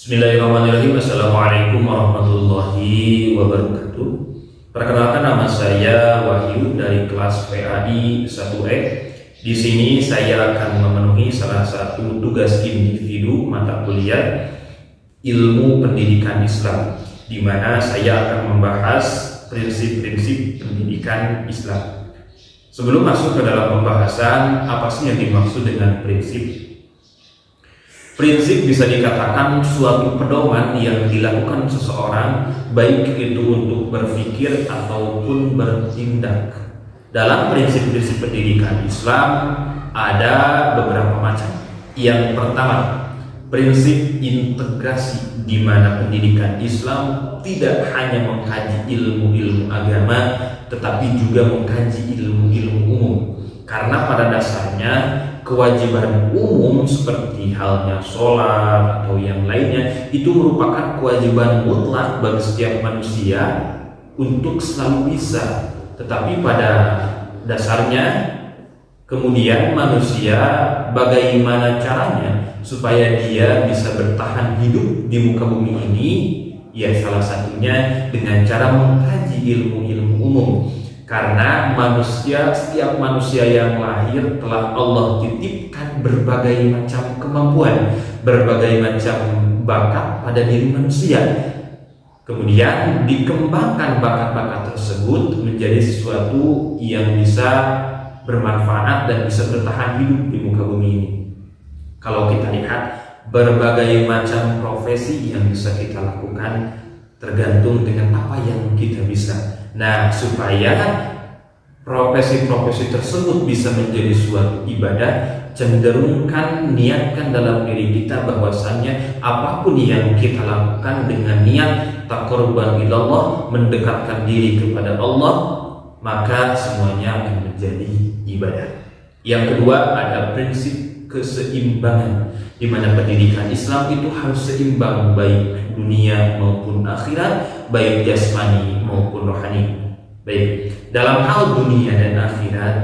Bismillahirrahmanirrahim. Assalamualaikum warahmatullahi wabarakatuh. Perkenalkan, nama saya Wahyu dari kelas PAI 1E. Di sini saya akan memenuhi salah satu tugas individu mata kuliah Ilmu Pendidikan Islam, di mana saya akan membahas prinsip-prinsip pendidikan Islam. Sebelum masuk ke dalam pembahasan, apa sih yang dimaksud dengan prinsip? Prinsip bisa dikatakan suatu pedoman yang dilakukan seseorang, baik itu untuk berpikir ataupun bertindak. Dalam prinsip-prinsip pendidikan Islam ada beberapa macam. Yang pertama, prinsip integrasi, di mana pendidikan Islam tidak hanya mengkaji ilmu-ilmu agama, tetapi juga mengkaji ilmu-ilmu umum. Karena pada dasarnya kewajiban umum seperti halnya sholat atau yang lainnya itu merupakan kewajiban mutlak bagi setiap manusia untuk selalu bisa. Tetapi pada dasarnya kemudian manusia bagaimana caranya supaya dia bisa bertahan hidup di muka bumi ini, ya salah satunya dengan cara mengkaji ilmu-ilmu umum. Karena setiap manusia yang lahir telah Allah titipkan berbagai macam kemampuan, berbagai macam bakat pada diri manusia. Kemudian dikembangkan bakat-bakat tersebut menjadi sesuatu yang bisa bermanfaat dan bisa bertahan hidup di muka bumi ini. Kalau kita lihat berbagai macam profesi yang bisa kita lakukan tergantung dengan apa yang kita bisa. Nah, supaya profesi-profesi tersebut bisa menjadi suatu ibadah, cenderungkan niatkan dalam diri kita bahwasannya apapun yang kita lakukan dengan niat taqarruban ilallah, mendekatkan diri kepada Allah, maka semuanya akan menjadi ibadah. Yang kedua, ada prinsip keseimbangan, di mana pendidikan Islam itu harus seimbang, baik dunia maupun akhirat, baik jasmani maupun rohani. Baik, dalam hal dunia dan akhirat,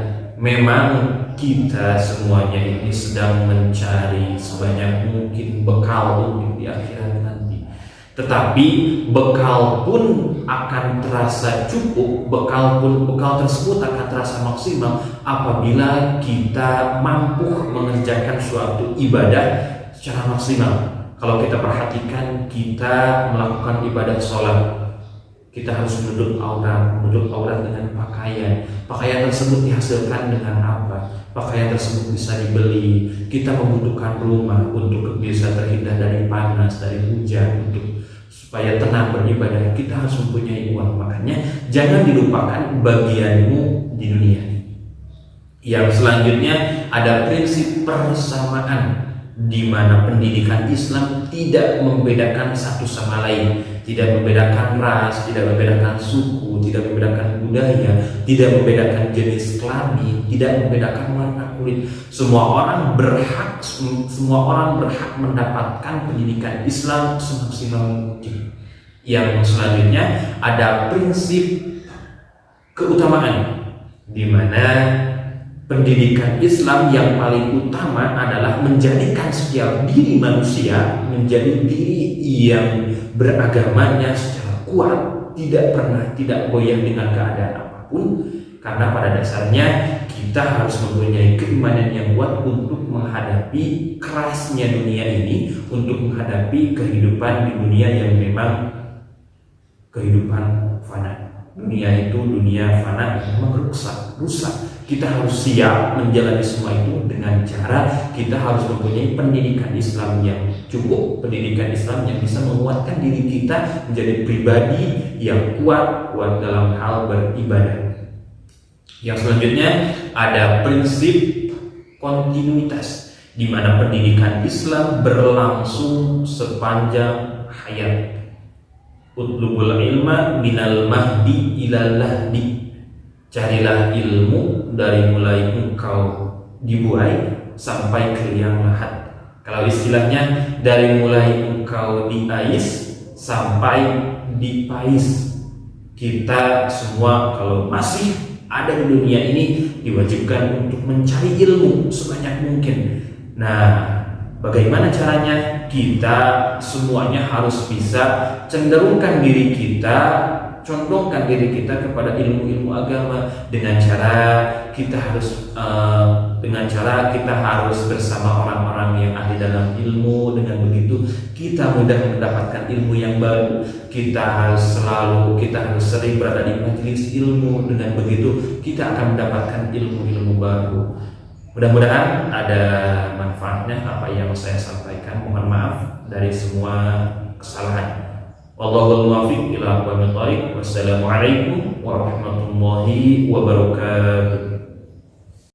memang kita semuanya ini sedang mencari sebanyak mungkin bekal untuk di akhirat nanti. Tetapi bekal pun akan terasa cukup, bekal tersebut akan terasa maksimal apabila kita mampu mengerjakan suatu ibadah secara maksimal. Kalau kita perhatikan, kita melakukan ibadah sholat, kita harus menutup aurat dengan pakaian tersebut dihasilkan dengan apa? Pakaian tersebut bisa dibeli. Kita membutuhkan rumah untuk bisa terhindar dari panas, dari hujan, supaya tenang beribadah. Kita harus mempunyai uang. Makanya jangan dilupakan bagianmu di dunia. Yang selanjutnya ada prinsip persamaan, di mana pendidikan Islam tidak membedakan satu sama lain, tidak membedakan ras, tidak membedakan suku, tidak membedakan budaya, tidak membedakan jenis kelamin, tidak membedakan warna kulit. Semua orang berhak mendapatkan pendidikan Islam semaksimal mungkin. Yang selanjutnya ada prinsip keutamaan, di mana pendidikan Islam yang paling utama adalah menjadikan setiap diri manusia menjadi diri yang beragamanya secara kuat, tidak goyah dengan keadaan apapun. Karena pada dasarnya kita harus mempunyai keimanan yang kuat untuk menghadapi kerasnya dunia ini, untuk menghadapi kehidupan di dunia yang memang kehidupan fana. Dunia itu dunia fana yang memang rusak. Kita harus siap menjalani semua itu dengan cara kita harus mempunyai pendidikan Islam yang cukup, pendidikan Islam yang bisa menguatkan diri kita menjadi pribadi yang kuat dalam hal beribadah. Yang selanjutnya ada prinsip kontinuitas, di mana pendidikan Islam berlangsung sepanjang hayat. Utlubul ilma minal mahdi ilal lahdi. Carilah ilmu dari mulai engkau dibuai sampai ke liang lahat. Kalau istilahnya dari mulai engkau diais sampai dipais. Kita semua kalau masih ada di dunia ini diwajibkan untuk mencari ilmu sebanyak mungkin. Nah, Bagaimana caranya? Kita semuanya harus bisa cenderungkan diri kita, condongkan diri kita kepada ilmu-ilmu agama dengan cara kita harus bersama orang-orang yang ahli dalam ilmu. Dengan begitu kita mudah mendapatkan ilmu yang baru. Kita harus sering berada di majelis ilmu. Dengan begitu kita akan mendapatkan ilmu-ilmu baru. Mudah-mudahan ada manfaatnya apa yang saya sampaikan. Mohon maaf dari semua kesalahan. Wallahul muwaffiq ila aqwamit thoriq. Wassalamualaikum warahmatullahi wabarakatuh.